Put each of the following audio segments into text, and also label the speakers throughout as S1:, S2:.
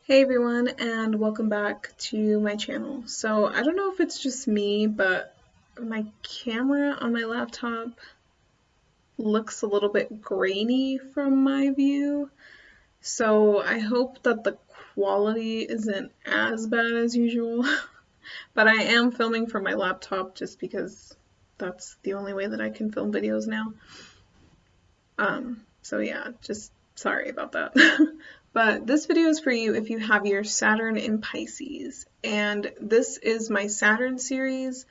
S1: Hey everyone, and welcome back to my channel. So I don't know if it's just me, but my camera on my laptop looks a little bit grainy from my view. So I hope that the quality isn't as bad as usual. But I am filming from my laptop just because that's the only way that I can film videos now. So yeah, just sorry about that. But this video is for you if you have your Saturn in Pisces. And this is my Saturn series,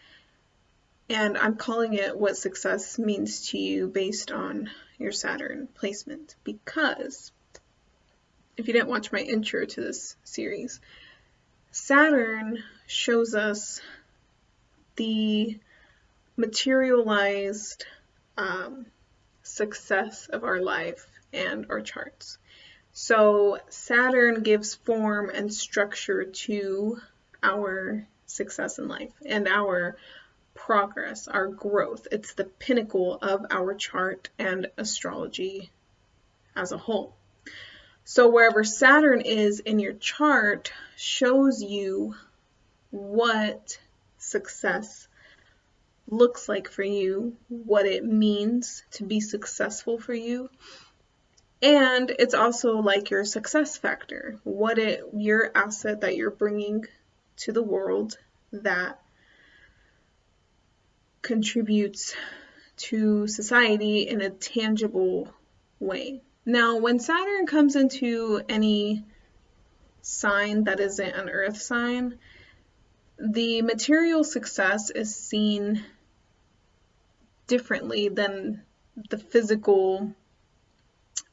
S1: and I'm calling it What Success Means to You based on your Saturn placement. Because if you didn't watch my intro to this series, Saturn shows us the materialized success of our life and our charts. So Saturn gives form and structure to our success in life and our progress, our growth. It's the pinnacle of our chart and astrology as a whole. So wherever Saturn is in your chart shows you what success looks like for you, what it means to be successful for you. And it's also like your success factor, your asset that you're bringing to the world that contributes to society in a tangible way. Now, when Saturn comes into any sign that isn't an earth sign, the material success is seen differently than the physical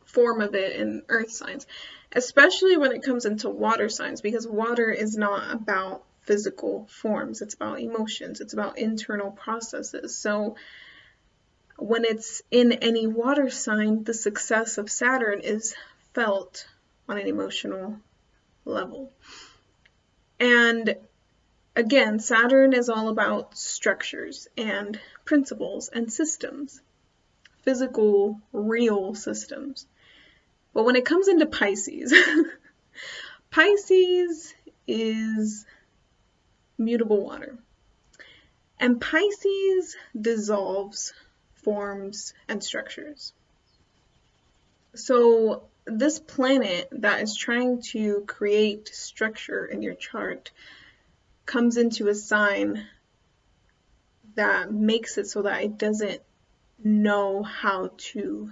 S1: form of it in earth signs, especially when it comes into water signs, because water is not about physical forms, it's about emotions, it's about internal processes. So when it's in any water sign, the success of Saturn is felt on an emotional level. And again, Saturn is all about structures and principles and systems, physical, real systems. But when it comes into Pisces, Pisces is mutable water. And Pisces dissolves forms and structures. So this planet that is trying to create structure in your chart comes into a sign that makes it so that it doesn't know how to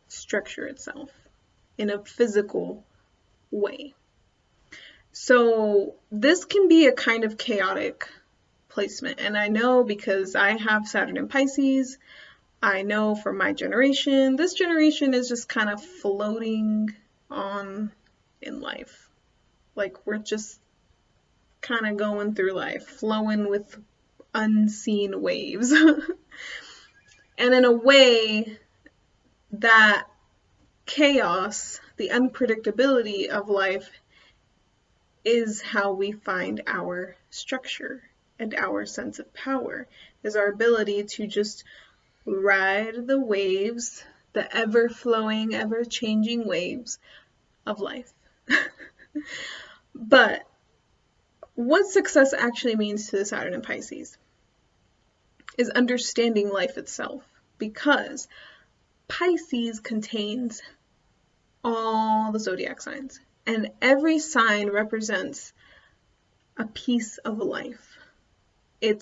S1: structure itself in a physical way. So this can be a kind of chaotic placement. And I know because I have Saturn in Pisces, I know from my generation, this generation is just kind of floating on in life. Like we're just kind of going through life, flowing with unseen waves. And in a way, that chaos, the unpredictability of life, is how we find our structure and our sense of power, is our ability to just ride the waves, the ever-flowing, ever-changing waves of life. But what success actually means to the Saturn in Pisces is understanding life itself, because Pisces contains all the zodiac signs, and every sign represents a piece of life. It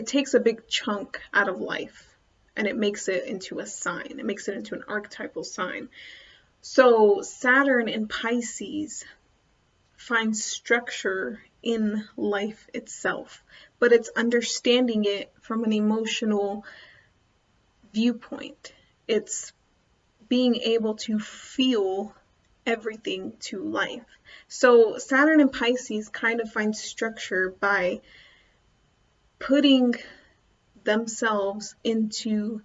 S1: takes a big chunk out of life and it makes it into a sign. It makes it into an archetypal sign. So Saturn in Pisces finds structure in life itself, but it's understanding it from an emotional viewpoint. It's being able to feel everything to life. So Saturn in Pisces kind of finds structure by putting themselves into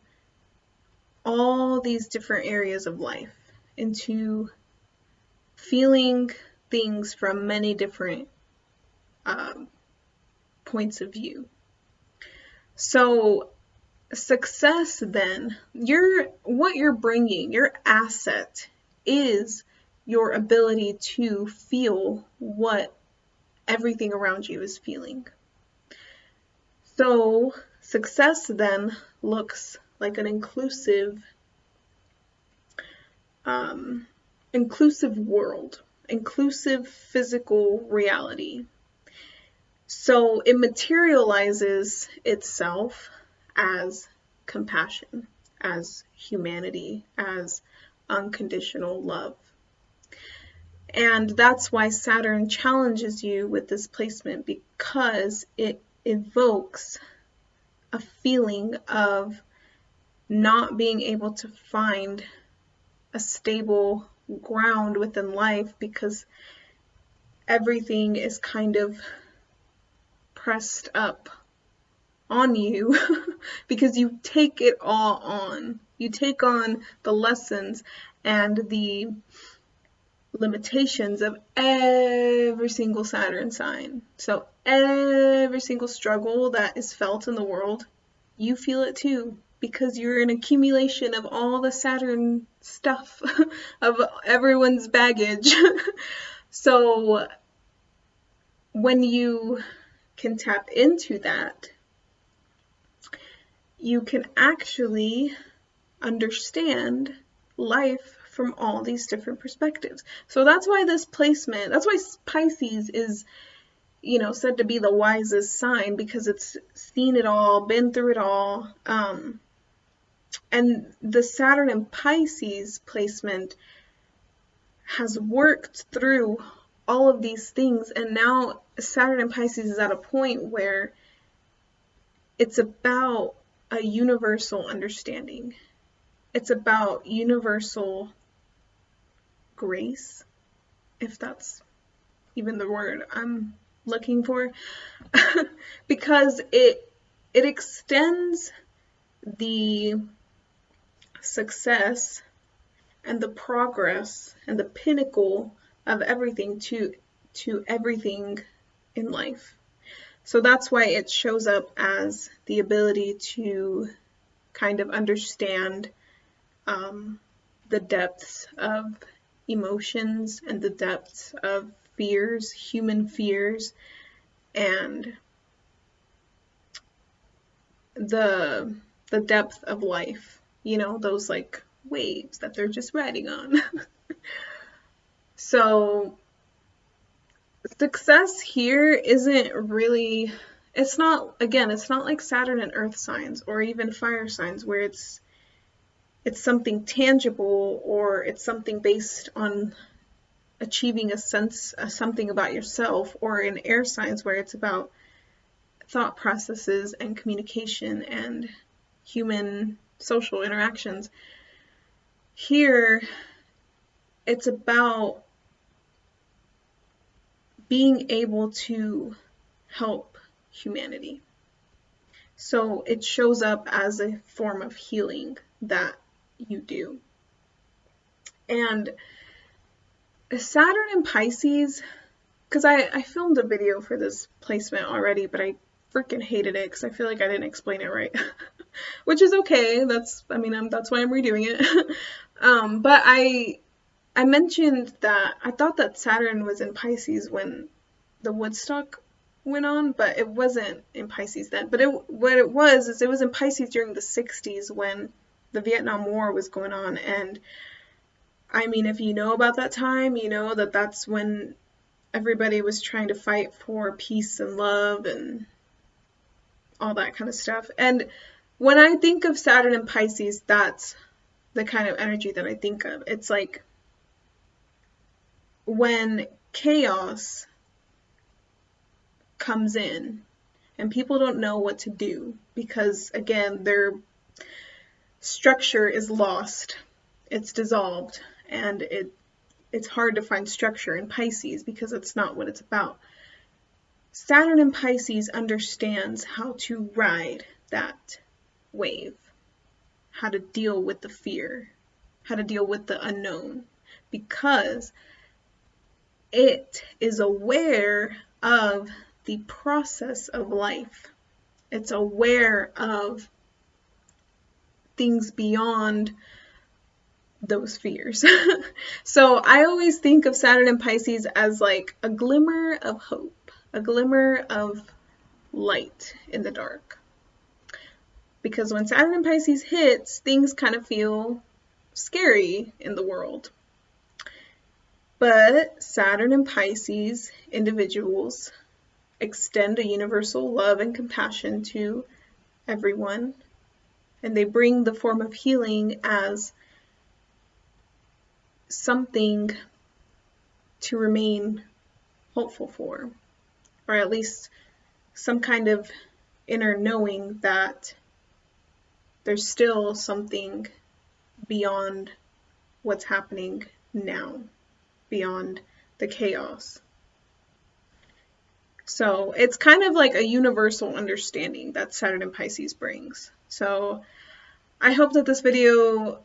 S1: all these different areas of life, into feeling things from many different points of view. So success then, what you're bringing, your asset, is your ability to feel what everything around you is feeling. So success then looks like an inclusive world, inclusive physical reality. So it materializes itself as compassion, as humanity, as unconditional love. And that's why Saturn challenges you with this placement, because it evokes a feeling of not being able to find a stable ground within life, because everything is kind of pressed up on you because you take it all on. You take on the lessons and the limitations of every single Saturn sign. So every single struggle that is felt in the world, you feel it too, because you're an accumulation of all the Saturn stuff, of everyone's baggage. So when you can tap into that, you can actually understand life from all these different perspectives. So that's why this placement, that's why Pisces is, said to be the wisest sign, because it's seen it all, been through it all. And the Saturn in Pisces placement has worked through all of these things, and now Saturn in Pisces is at a point where it's about a universal understanding. It's about universal grace, if that's even the word I'm looking for, because it extends the success and the progress and the pinnacle of everything to everything in life. So that's why it shows up as the ability to kind of understand the depths of emotions and the depths of fears, human fears, and the depth of life, those like waves that they're just riding on. So success here isn't really, it's not like Saturn and Earth signs or even fire signs where it's something tangible, or it's something based on achieving a sense of something about yourself, or in air signs where it's about thought processes and communication and human social interactions. Here, it's about being able to help humanity. So it shows up as a form of healing that you do. And Saturn in Pisces, because I filmed a video for this placement already, but I freaking hated it because I feel like I didn't explain it right, which is okay. That's why I'm redoing it. But I mentioned that I thought that Saturn was in Pisces when the Woodstock went on, but it wasn't in Pisces then. But what it was in Pisces during the 60s when the Vietnam War was going on. And I mean, if you know about that time, you know that that's when everybody was trying to fight for peace and love and all that kind of stuff. And when I think of Saturn and Pisces, that's the kind of energy that I think of. It's like when chaos comes in and people don't know what to do because, again, their structure is lost, it's dissolved, and it's hard to find structure in Pisces because it's not what it's about. Saturn in Pisces understands how to ride that wave, how to deal with the fear, how to deal with the unknown, because it is aware of the process of life. It's aware of things beyond those fears. So I always think of Saturn and Pisces as like a glimmer of hope, a glimmer of light in the dark. Because when Saturn and Pisces hits, things kind of feel scary in the world. But Saturn and Pisces individuals extend a universal love and compassion to everyone, and they bring the form of healing as something to remain hopeful for, or at least some kind of inner knowing that there's still something beyond what's happening now, beyond the chaos. So it's kind of like a universal understanding that Saturn and Pisces brings. So I hope that this video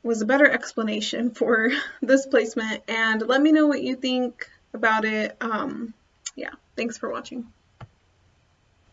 S1: was a better explanation for this placement, and let me know what you think about it. Yeah, thanks for watching.